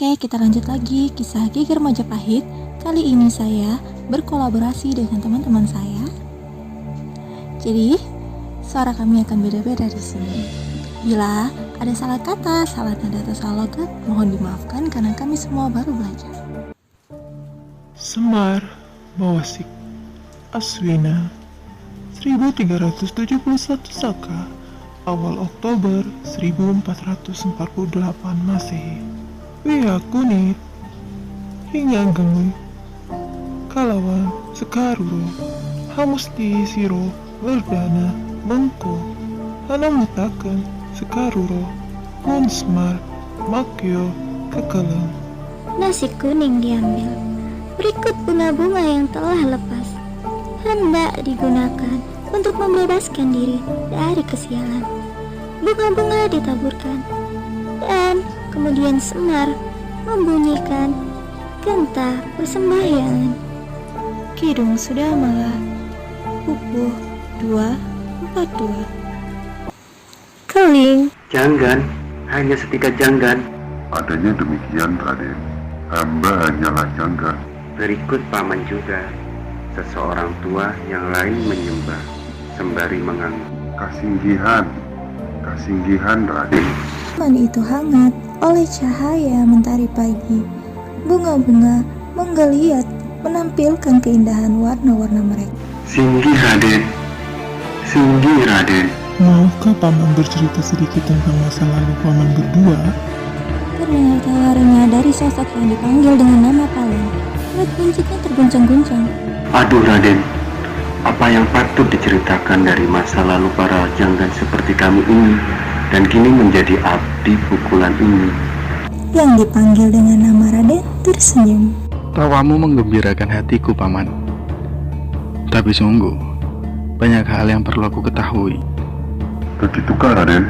Oke, kita lanjut lagi kisah Geger Majapahit. Kali ini saya berkolaborasi dengan teman-teman saya. Jadi, suara kami akan beda-beda di sini. Bila ada salah kata, salah nada atau salah logat, mohon dimaafkan karena kami semua baru belajar. Semar Mawasik Aswina 1371 Saka, awal Oktober 1448 Masehi. Wia Kunit hingga Gengi Kalawan Sekaruro Hamusti Siro Werdana Mengko Hanamutaken Sekaruro Mun Semar Makyo Kekeleng. Nasi kuning diambil. Berikut bunga-bunga yang telah lepas hendak digunakan untuk membebaskan diri dari kesialan. Bunga-bunga ditaburkan dan kemudian Semar membunyikan genta persembahyangan. Kidung sudah malah Pupuh 242. Keling. Janggan, hanya setika janggan. Adanya demikian, Raden. Hamba hanyalah janggan. Berikut paman juga, seseorang tua yang lain menyembah, sembari mengangguk. Kasinggihan, Raden. Taman itu hangat oleh cahaya mentari pagi. Bunga-bunga menggeliat menampilkan keindahan warna-warna mereka. Singgih Raden. Maukah paman bercerita sedikit tentang masa lalu paman berdua? Ternyata renyah dari sosok yang dipanggil dengan nama Palang. Kulit kuncitnya terguncang-guncang. Aduh Raden, apa yang patut diceritakan dari masa lalu para janggan seperti kami ini, dan kini menjadi abdi pukulan ini. Yang dipanggil dengan nama Raden tersenyum. Tawamu menggembirakan hatiku, Paman. Tapi sungguh, banyak hal yang perlu aku ketahui. Begitukah, Raden?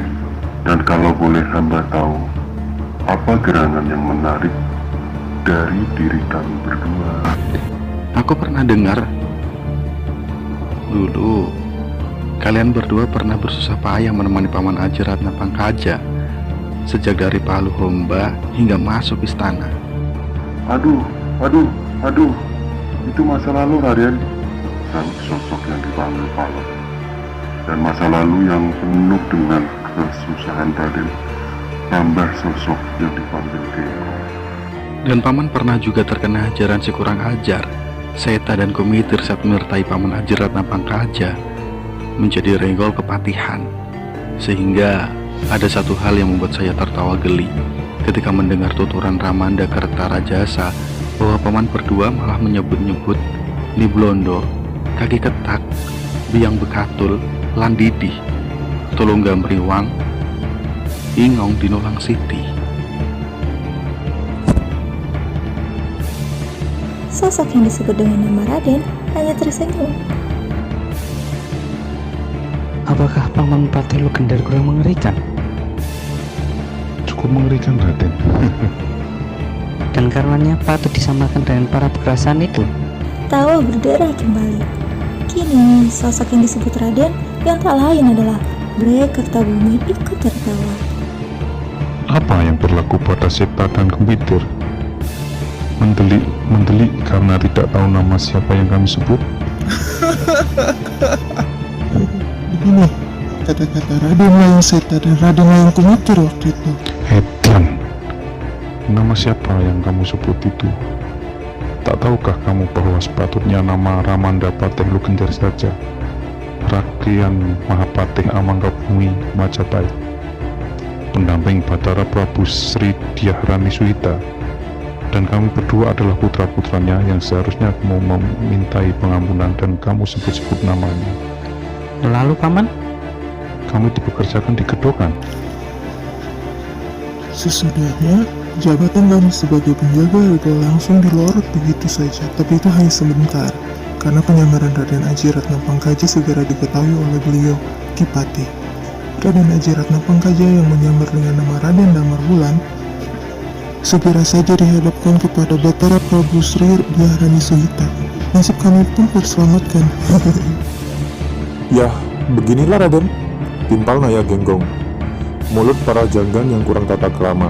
Dan kalau boleh hamba tahu, apa gerangan yang menarik dari diri kami berdua? Aku pernah dengar dulu kalian berdua pernah bersusah payah menemani Paman Aji Ratna Pangkaja sejak dari Palu Homba hingga masuk istana. Aduh, itu masa lalu, Raden. Dan sosok yang dipanggil Palang, dan masa lalu yang penuh dengan kesusahan, Raden, tambah sosok yang dipanggil Genggong. Dan Paman pernah juga terkena ajaran si kurang ajar, Seta dan Kumitir saat menyertai Paman Aji Ratna Pangkaja menjadi renggol kepatihan. Sehingga ada satu hal yang membuat saya tertawa geli ketika mendengar tuturan Ramanda Kertarajasa bahwa Paman berdua malah menyebut-nyebut Ni Blondo, Kaki Ketak, Biang Bekatul, Landidih, Tulungga Mriwang, Ingong Dinulang Siti. Sosok yang disebut dengan nama Raden hanya tersenyum. Apakah Paman Patih Lugender kurang mengerikan? Cukup mengerikan, Raden. Dan karuannya patut disamakan dengan para perasaan itu. Tawa berderah kembali. Kini sosok yang disebut Raden yang tak lain adalah Bre Kertabumi ikut tertawa. Apa yang berlaku pada Seta dan Kumitir? Mendelik karena tidak tahu nama siapa yang kami sebut. Begini, kata-kata Raden Layang Seta dan Raden Layang Kumitir waktu itu. Edan, nama siapa yang kamu sebut itu? Tak tahukah kamu bahwa sepatutnya nama Ramanda Patih Lugender saja, Rakyat Mahapatih Amanggabumi Majapahit, pendamping Batara Prabu Sri Dyahrani Suhita, dan kami berdua adalah putra-putranya yang seharusnya mau memintai pengampunan dan kamu sebut-sebut namanya. Lalu Paman? Kami dipekerjakan di Gedokan. Sesudahnya, jabatan kami sebagai penjaga ritual langsung dilorot begitu saja, tapi itu hanya sebentar, karena penyamaran Raden Aji Ratna Pangkaja segera diketahui oleh beliau, Kipati. Raden Aji Ratna Pangkaja yang menyamar dengan nama Raden Damar Bulan segera saja dihadapkan kepada Batara Prabu Sri Dyahrani Suhita. Nasib kami pun terselamatkan. Yah, beginilah Raden, timpal Naya Genggong. Mulut para janggan yang kurang tata krama.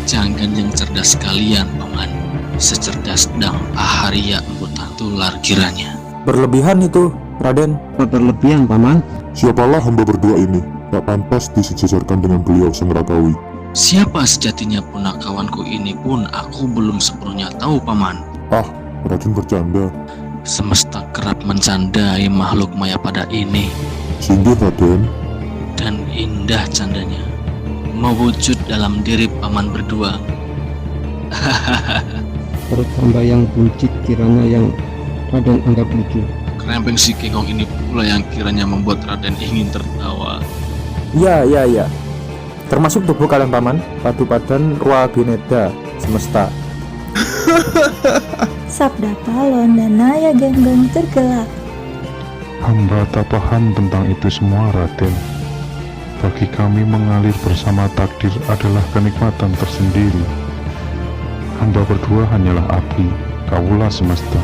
Jangan yang cerdas kalian, Paman. Secerdas dang Aharia embutan tular kiranya. Berlebihan itu, Raden. Berlebihan, Paman. Siapalah hamba berdua ini? Tak pantas disejajarkan dengan beliau Sang Ragawi. Siapa sejatinya punakawanku ini pun aku belum sepenuhnya tahu, Paman. Ah, Raden bercanda. Semesta kerap mencandai makhluk maya pada ini. Sungguh, Raden. Dan indah candanya mewujud dalam diri Paman berdua. Perut hamba yang buncit kiranya yang Raden anggap lucu. Kerempeng si Kengong ini pula yang kiranya membuat Raden ingin tertawa. Ya. Termasuk tubuh kalian, Paman. Padu Padan Rua Bineda Semesta. Sabda Palon dan Naya Genggong tergelak. Hamba tak paham tentang itu semua, Raden. Bagi kami mengalir bersama takdir adalah kenikmatan tersendiri. Hamba berdua hanyalah api, kaulah semesta.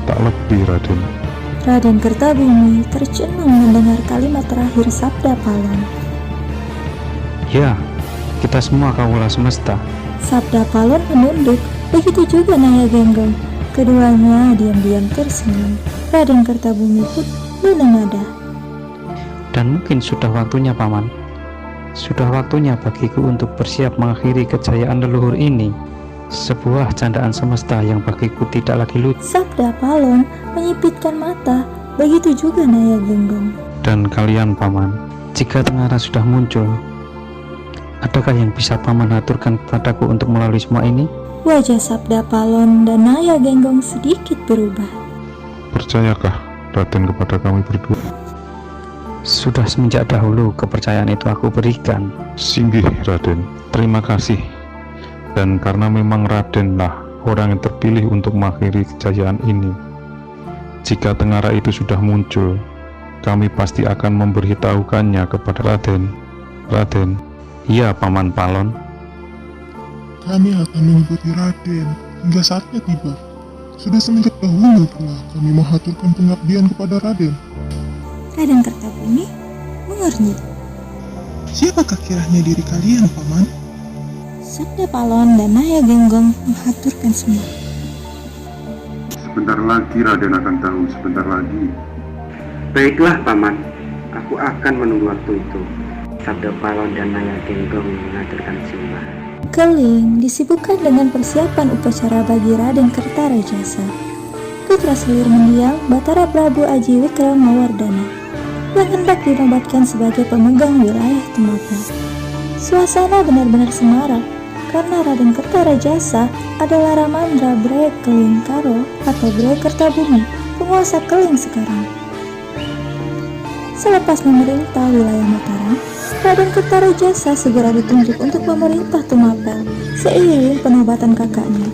Tak lebih, Raden. Raden Kertabumi tercenung mendengar kalimat terakhir Sabda Palon. Ya, kita semua kaulah semesta. Sabda Palon menunduk, begitu juga Naya Genggong. Keduanya diam-diam tersenyum. Raden Kertabumi pun menengadah. Dan mungkin sudah waktunya, Paman. Sudah waktunya bagiku untuk bersiap mengakhiri kejayaan leluhur ini. Sebuah candaan semesta yang bagiku tidak lagi lucu. Sabda Palon menyipitkan mata, begitu juga Naya Genggong. Dan kalian, Paman, jika Tengara sudah muncul, adakah yang bisa Paman aturkan kepadaku untuk melalui semua ini? Wajah Sabda Palon dan Naya Genggong sedikit berubah. Percayakah, Raden, kepada kami berdua? Sudah semenjak dahulu kepercayaan itu aku berikan. Singgih, Raden. Terima kasih. Dan karena memang Radenlah orang yang terpilih untuk mengakhiri kejayaan ini, jika Tengara itu sudah muncul, kami pasti akan memberitahukannya kepada Raden. Raden. Iya, Paman Palon. Kami akan mengikuti Raden hingga saatnya tiba. Sudah semenjak dahulu pula kami mengaturkan pengabdian kepada Raden. Raden Kertabumi mengernyit. Siapakah kiranya diri kalian, Paman? Sabda Palon dan Naya Genggong mengaturkan semua. Sebentar lagi Raden akan tahu, sebentar lagi. Baiklah, Paman. Aku akan menunggu waktu itu. Sabda Palon dan Naya Genggong mengaturkan sembah. Keling disibukkan dengan persiapan upacara bagi Raden Kertarajasa. Putra selir mendiang Batara Prabu Aji Wikramawardhana yang hendak dinobatkan sebagai pemegang wilayah Tumapel. Suasana benar-benar semarak karena Raden Kertarajasa adalah Ramandra Bre Keling Karo atau Bre Kertabumi, penguasa Keling sekarang. Selepas memerintah wilayah Mataram, Raden Kertarajasa segera ditunjuk untuk memerintah Tumapel seiring penobatan kakaknya,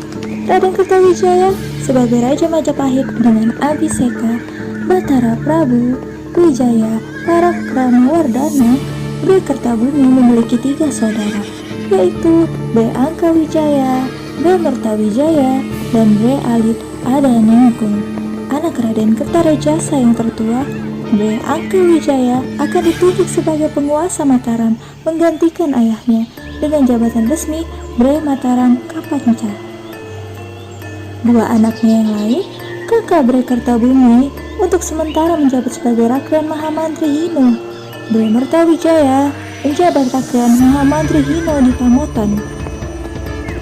Raden Kertawijaya, sebagai Raja Majapahit dengan Abhiseka Batara Prabu Wijaya Parakramawardhana. Bre Kertabumi memiliki 3 saudara, yaitu Bre Angkawijaya, Bre Mertawijaya, dan Bre Alit Adaningkung. Anak Raden Kertarajasa yang tertua, Bre Angkawijaya, akan ditunjuk sebagai penguasa Mataram menggantikan ayahnya dengan jabatan resmi Bre Mataram Kapanca. 2 anaknya yang lain, kakak Bre Kertabumi, untuk sementara menjabat sebagai Rakren Mahamantri Hino. Bre Mertawijaya menjabat Rakren Mahamantri Hino di Pamotan,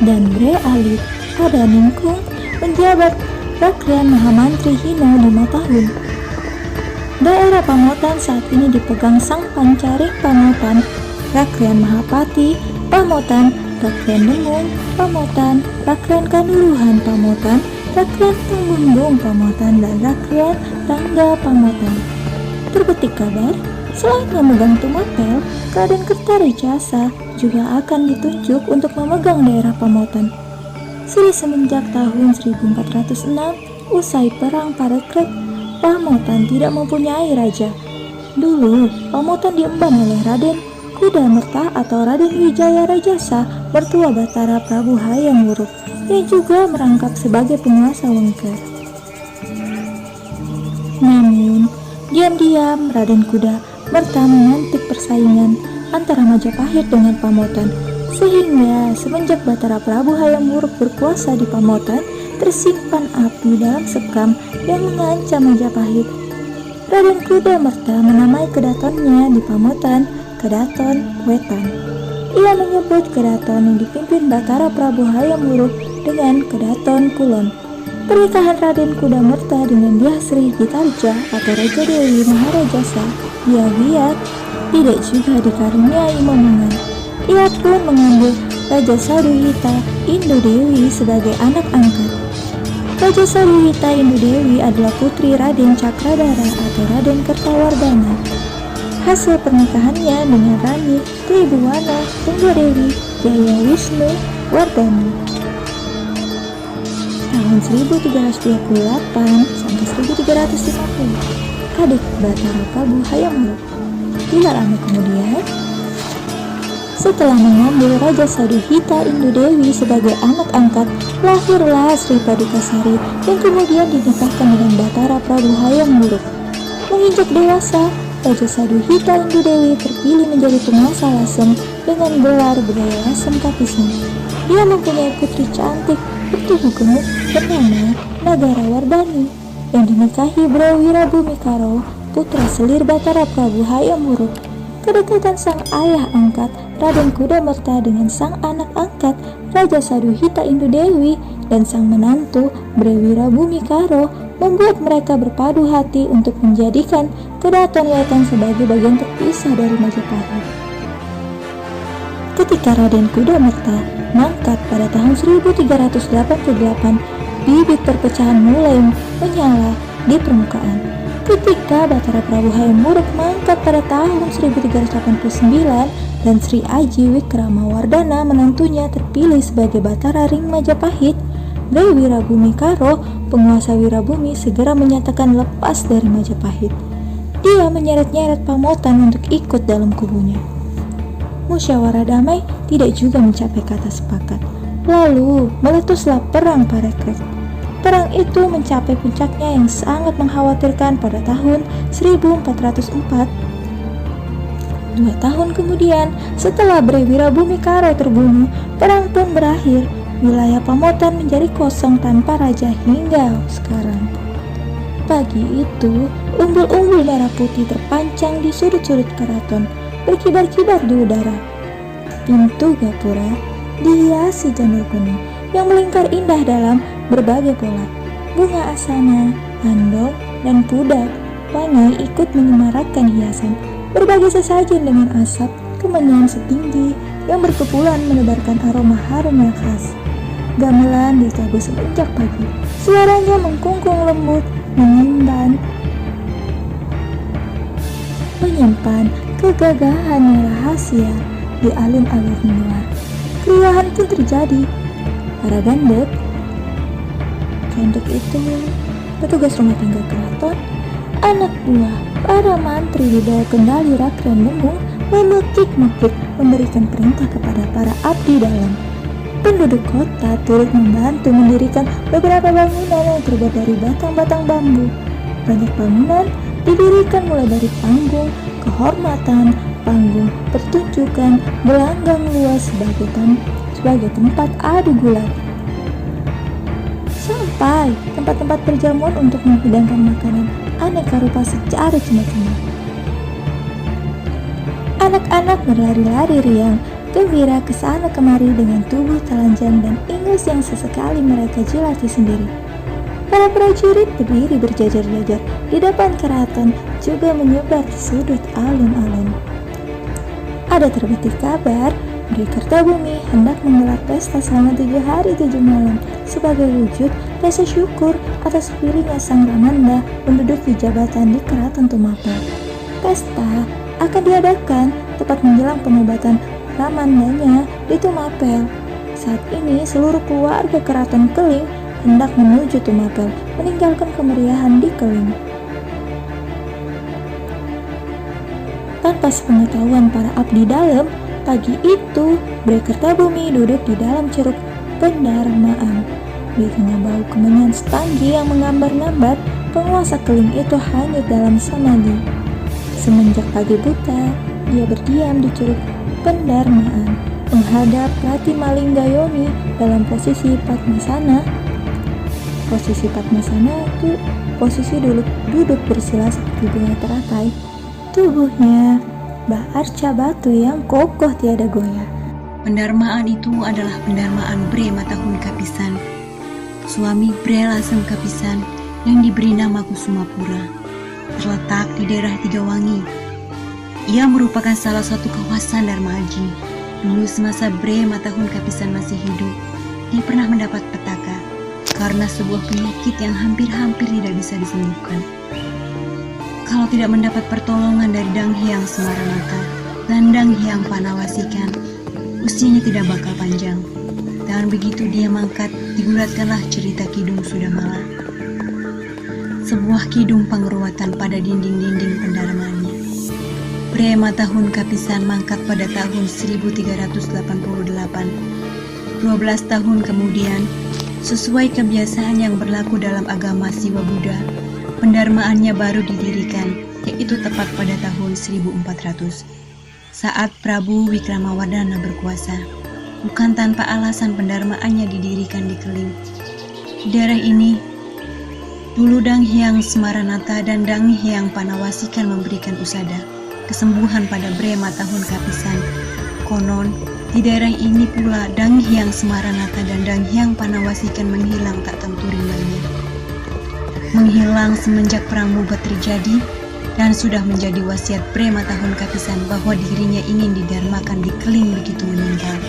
dan Bre Alit Adaningkung menjabat Rakren Mahamantri Hino di Matahun. Daerah Pamotan saat ini dipegang Sang Pancarik Pamotan, Rakren Mahapati Pamotan, Rakren Dengung Pamotan, Rakren Kanuluhan Pamotan, Rakren Tenggungung Pamotan, dan Rakren Rangga Pamotan. Terpetik kabar, selain memegang Tumapel, Raden Kertarajasa juga akan ditunjuk untuk memegang daerah Pamotan. Sudah semenjak tahun 1406, usai perang Parekrek, Pamotan tidak mempunyai raja. Dulu, Pamotan diemban oleh Raden Kudamerta atau Raden Wijaya Rajasa, mertua Batara Prabu Hayam Wuruk, yang juga merangkap sebagai penguasa Wengker. Namun, diam-diam Raden Kudamerta memantik persaingan antara Majapahit dengan Pamotan, sehingga semenjak Batara Prabu Hayam Wuruk berkuasa di Pamotan, tersimpan api dalam sekam yang mengancam Majapahit. Raden Kudamerta menamai kedatonnya di Pamotan Kedaton Wetan. Ia menyebut kedaton yang dipimpin Batara Prabu Hayam Wuruk dengan Kedaton Kulon. Pernikahan Raden Kudamerta dengan Dyah Sri Gitarja atau Raja Dewi Maharajasa Biak tidak juga dikaruniai momongan. Ia pun mengambil Raja Saduhita Indu Dewi sebagai anak angkat. Raja Saduhita Indu Dewi adalah putri Raden Cakradara atau Raden Kertawardhana. Hasil pernikahannya dengan Rani Tribuwana Tunggadewi Jaya Wisnu Wardhani tahun 1328 sampai 1350, adik Batara Prabu Hayam Wuruk. Tidak lama kemudian, setelah mengambil Raja Saduhita Indu Dewi sebagai anak angkat, lahirlah Sri Padukasari yang kemudian dinikahkan dengan Batara Prabu Hayam Wuruk. Menginjak dewasa, Raja Saduhita Indu Dewi terpilih menjadi penguasa Lasem dengan gelar Budaya Lasem Kapisan. Dia mempunyai putri cantik bertubuh gemuk bernama Nagara Wardhani yang dinikahi Brewira Bumikaro, putra selir Batara Prabu Hayam Wuruk. Kedekatan sang ayah angkat Raden Kudamerta dengan sang anak angkat Raja Saduhita Indu Dewi dan sang menantu Brewira Bumikaro membuat mereka berpadu hati untuk menjadikan Kedaton Wetan sebagai bagian terpisah dari Majapahit. Ketika Raden Kudamerta mangkat pada tahun 1388, bibit perpecahan mulai menyala di permukaan. Ketika Batara Prabu Hayam Wuruk mangkat pada tahun 1389 dan Sri Aji Wikramawardhana menantunya terpilih sebagai Batara Ring Majapahit, Brewira Bumikaro, penguasa Wirabumi, segera menyatakan lepas dari Majapahit. Dia menyeret-nyeret Pamotan untuk ikut dalam kubunya. Musyawarah damai tidak juga mencapai kata sepakat. Lalu meletuslah Perang Parekrek. Perang itu mencapai puncaknya yang sangat mengkhawatirkan pada tahun 1404. 2 tahun kemudian, setelah Brewira Bumikaro terbunuh, perang pun berakhir. Wilayah Pamotan menjadi kosong tanpa raja hingga sekarang. Pagi itu, umbul-umbul merah putih terpancang di sudut-sudut keraton, berkibar-kibar di udara. Pintu gapura dihiasi janur kuning yang melingkar indah dalam berbagai pola. Bunga asana, andong, dan pudak wangi ikut menyemarakkan hiasan. Berbagai sesajen dengan asap kemenyan setinggi yang berkepulan menebarkan aroma harum yang khas. Gamelan ditabuh semenjak pagi. Suaranya mengkungkung lembut, menyimpan kegagahan yang rahasia di alun-alun luar. Keriuhan pun terjadi. Para gandek itu petugas rumah tangga keraton, anak buah para mantri di bawah kendali Rakren Nembung memekik-mekik memberikan perintah kepada para abdi dalam. Penduduk kota turut membantu mendirikan beberapa bangunan yang terbuat dari batang-batang bambu. Banyak bangunan didirikan mulai dari panggung kehormatan, panggung pertunjukan, gelanggang luas sebagai tempat adu gulat, sampai tempat-tempat perjamuan untuk menghidangkan makanan aneka rupa secara cuma-cuma. Anak-anak berlari-lari riang, gembira ke sana kemari dengan tubuh telanjang dan ingus yang sesekali mereka jilati sendiri. Para prajurit berdiri berjajar-jajar di depan keraton juga menyebar di sudut alun-alun. Ada terbetik kabar Bri Kertabumi hendak menggelar pesta selama 7 hari 7 malam sebagai wujud rasa syukur atas terpilihnya sang Ramanda menduduki jabatan di Keraton Tumapel. Pesta akan diadakan tepat menjelang penobatan Ramandanya di Tumapel. Saat ini seluruh keluarga Keraton Keling hendak menuju Tumapel meninggalkan kemeriahan di Keling. Tanpa sepengetahuan para abdi dalam, pagi itu Bri Kertabumi duduk di dalam ceruk pendarmaan. Di tengah bau kemenyan setanggi yang menggambar-gambar, penguasa Keling itu hanyut dalam samadhi. Semenjak pagi buta, dia berdiam di Curug Pendarmaan menghadap Rati Malinggayoni dalam posisi Padmasana. Posisi Padmasana itu posisi duduk bersila seperti bunga teratai. Tubuhnya Arca batu yang kokoh tiada goyah. Pendarmaan itu adalah pendarmaan Bre Matahun Kapisan, suami Bre Lasem Kapisan yang diberi nama Kusumapura, terletak di daerah Tigawangi. Ia merupakan salah satu kawasan Dharma Aji. Dulu semasa Bre Matahun Kapisan masih hidup, dia pernah mendapat petaka karena sebuah penyakit yang hampir-hampir tidak bisa disembuhkan. Kalau tidak mendapat pertolongan dari Dang Hyang Semaranata dan Dang Hyang Panawasikan, usianya tidak bakal panjang. Dan begitu dia mangkat, digulatkanlah cerita Kidung Sudamala, sebuah kidung pangruatan pada dinding-dinding pendarmaannya. Bre Matahun Kapisan mangkat pada tahun 1388. 12 tahun kemudian, sesuai kebiasaan yang berlaku dalam agama Siwa Buddha, pendarmaannya baru didirikan, yaitu tepat pada tahun 1400. Saat Prabu Wikramawardhana berkuasa, bukan tanpa alasan pendarmaannya didirikan di Keling. Di daerah ini, dulu Dang Hyang Semaranata dan Dang Hyang Panawasikan memberikan usada kesembuhan pada Bre Matahun Kapisan. Konon, di daerah ini pula Dang Hyang Semaranata dan Dang Hyang Panawasikan menghilang tak tentu rimbanya. Menghilang semenjak perang Mubat terjadi dan sudah menjadi wasiat Bre Matahun Kapisan bahwa dirinya ingin didarmakan di Keling begitu meninggal.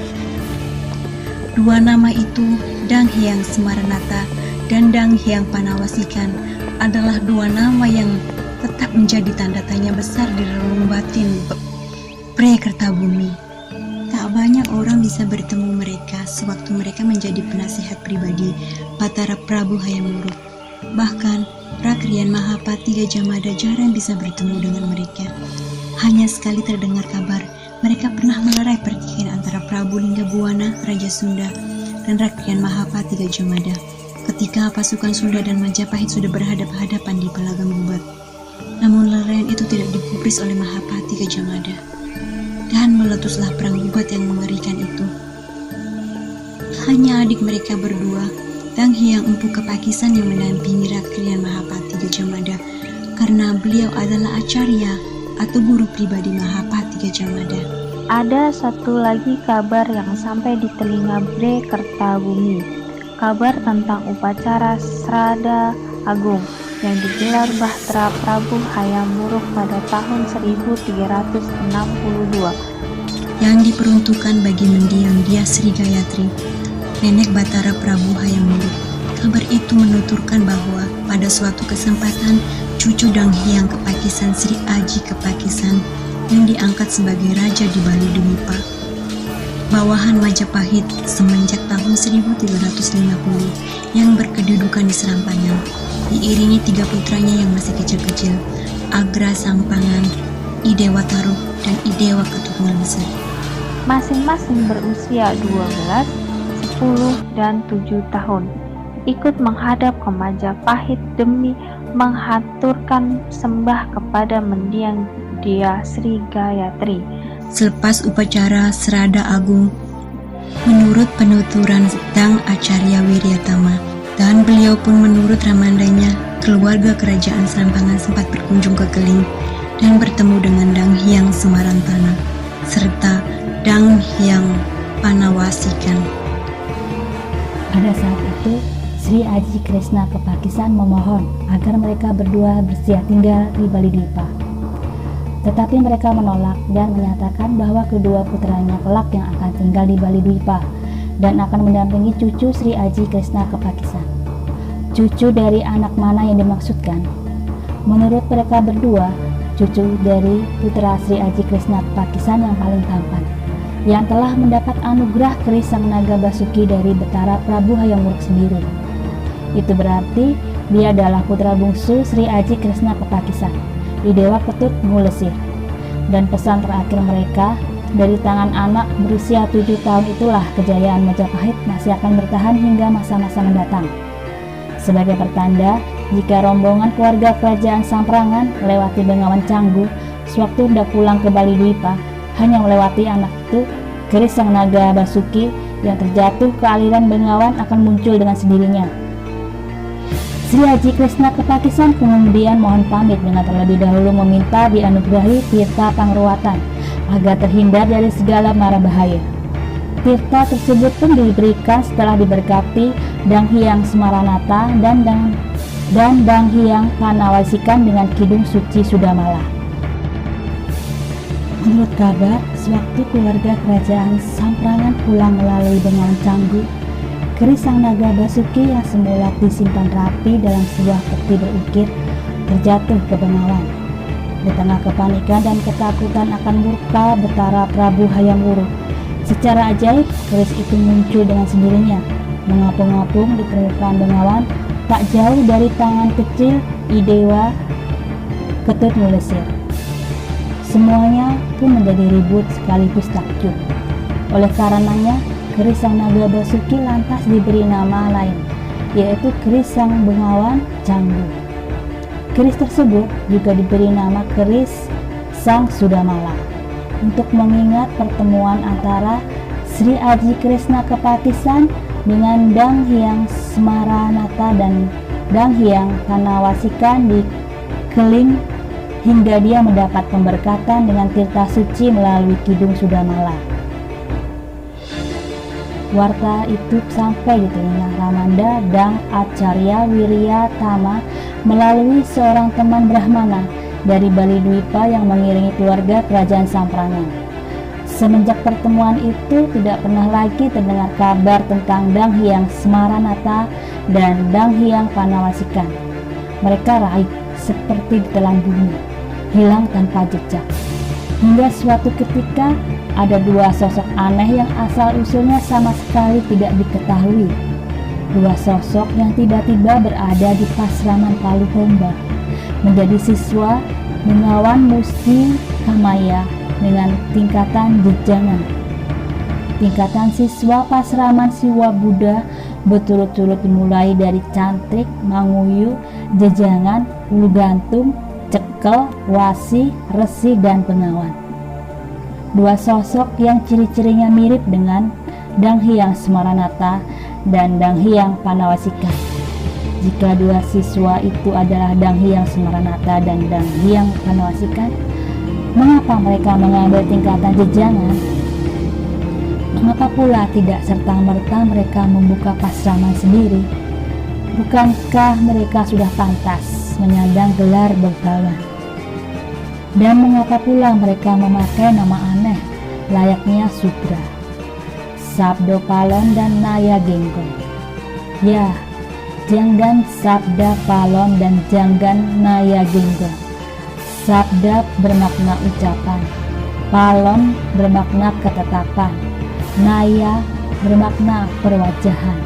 Dua nama itu, Dang Hyang Semaranata dan Dang Hyang Panawasikan, adalah dua nama yang tetap menjadi tanda tanya besar di relung batin Bre Kertabumi. Tak banyak orang bisa bertemu mereka sewaktu mereka menjadi penasihat pribadi Batara Prabu Hayam Wuruk. Bahkan, Rakrian Mahapati Gajah Mada jarang bisa bertemu dengan mereka. Hanya sekali terdengar kabar, mereka pernah melerai pertikaian antara Prabu Linggabuana, Raja Sunda, dan Rakrian Mahapati Gajah Mada, ketika pasukan Sunda dan Majapahit sudah berhadapan-hadapan di Pelagam Gubat. Namun lelaian itu tidak digubris oleh Mahapati Gajah Mada, dan meletuslah perang Gubat yang mengerikan itu. Hanya adik mereka berdua, Dang Hyang Empu Kepakisan, yang mendampingi Rakrian Mahapati Gajah Mada, karena beliau adalah acarya atau guru pribadi Mahapati Gajah Mada. Ada satu lagi kabar yang sampai di telinga Bre Kertabumi, kabar tentang upacara Srada Agung yang digelar Bahtera Prabu Hayam Wuruk pada tahun 1362 yang diperuntukkan bagi mendiang Dia Sri Gayatri, nenek Batara Prabu Hayam Wuruk. Kabar itu menuturkan bahwa pada suatu kesempatan cucu Dang Hyang Kepakisan Sri Aji Kepakisan yang diangkat sebagai raja di Baludemipa, bawahan Majapahit semenjak tahun 1350, yang berkedudukan di Serampangan, diiringi 3 putranya yang masih kecil-kecil, Agra Sampangan, Idewa Taruh, dan Idewa Keturunan Besar. Masing-masing berusia 12, 10, dan 7 tahun, ikut menghadap ke Majapahit demi menghaturkan sembah kepada mendiang Dia Sri Gayatri. Selepas upacara Srada Agung, menurut penuturan Dang Acarya Wiryatama, dan beliau pun menurut ramandanya, keluarga kerajaan Serampangan sempat berkunjung ke Keling dan bertemu dengan Dang Hyang Semarantana serta Dang Hyang Panawasikan. Pada saat itu, Sri Aji Kresna Kepakisan memohon agar mereka berdua bersedia tinggal di Baludwipa. Tetapi mereka menolak dan menyatakan bahwa kedua putranya kelak yang akan tinggal di Baludwipa dan akan mendampingi cucu Sri Aji Kresna Kepakisan. Cucu dari anak mana yang dimaksudkan? Menurut mereka berdua, cucu dari putra Sri Aji Kresna Kepakisan yang paling tampan, yang telah mendapat anugerah keris Sang Naga Basuki dari Batara Prabu Hayam Wuruk sendiri. Itu berarti dia adalah putra bungsu Sri Aji Kresna Kepakisan, Idewa Ketut Mulesir. Dan pesan terakhir mereka dari tangan anak berusia 7 tahun itulah kejayaan Majapahit masih akan bertahan hingga masa-masa mendatang. Sebagai pertanda, jika rombongan keluarga kerajaan Samprangan melewati Bengawan Canggu, sewaktu hendak pulang ke Bali Dwipa, hanya melewati anak itu, keris sang naga Basuki yang terjatuh ke aliran Bengawan akan muncul dengan sendirinya. Sri Haji Kresna Kepakisan kemudian mohon pamit dengan terlebih dahulu meminta dianugerahi tirta pangruatan agar terhindar dari segala mara bahaya. Tirta tersebut pun diberikan setelah diberkati Dang Hyang Semaranata dan Dang Hyang Panawasikan dengan Kidung Suci Sudamala. Menurut kabar, sewaktu keluarga kerajaan Samprangan pulang melalui Bengawan Canggu, keris sang naga Basuki yang semula disimpan rapi dalam sebuah peti berukir terjatuh ke Bengawan. Di tengah kepanikan dan ketakutan akan murka Betara Prabu Hayam Wuruk, secara ajaib keris itu muncul dengan sendirinya, mengapung-apung di permukaan Bengawan tak jauh dari tangan kecil Idewa Ketut Mulesir. Semuanya pun menjadi ribut sekaligus takjub. Oleh karenanya, keris sang naga Basuki lantas diberi nama lain, yaitu keris sang Bengawan Canggu. Keris tersebut juga diberi nama keris sang Sudamala untuk mengingat pertemuan antara Sri Aji Kresna Kepatisan dengan Dang Hyang Semaranata dan Dang Hyang Panawasikan di Keling hingga dia mendapat pemberkatan dengan tirta suci melalui Kidung Sudamala. Warta itu sampai di telinga Ramanda Dang Acarya Wirya Tama melalui seorang teman Brahmana dari Bali Dwipa yang mengiringi keluarga kerajaan Samprangan. Semenjak pertemuan itu tidak pernah lagi terdengar kabar tentang Dang Hyang Semaranata dan Dang Hyang Panawasikan. Mereka raib seperti ditelan bumi, hilang tanpa jejak. Hingga suatu ketika ada dua sosok aneh yang asal-usulnya sama sekali tidak diketahui. Dua sosok yang tiba-tiba berada di Pasraman Paluhomba, menjadi siswa Bengawan Musti Kamaya dengan tingkatan jejangan. Tingkatan siswa Pasraman Siwa Buddha berturut-turut dimulai dari Cantrik, Manguyu, Jejangan, Ulu Gantung, Cekel, Wasi, Resi, dan Bengawan. Dua sosok yang ciri-cirinya mirip dengan Dang Hyang Semaranata dan Dang Hyang Panawasikan. Jika dua siswa itu adalah Dang Hyang Semaranata dan Dang Hyang Panawasikan, mengapa mereka mengambil tingkatan jejangan? Mengapa pula tidak serta-merta mereka membuka pasraman sendiri? Bukankah mereka sudah pantas menyandang gelar bangsawan? Dan mengapa pula mereka memakai nama aneh layaknya Sudra, Sabdo Palon dan Naya Genggong? Ya, Janggan Sabda Palon dan Janggan Naya Genggong. Sabda bermakna ucapan, Palon bermakna ketetapan, Naya bermakna perwajahan.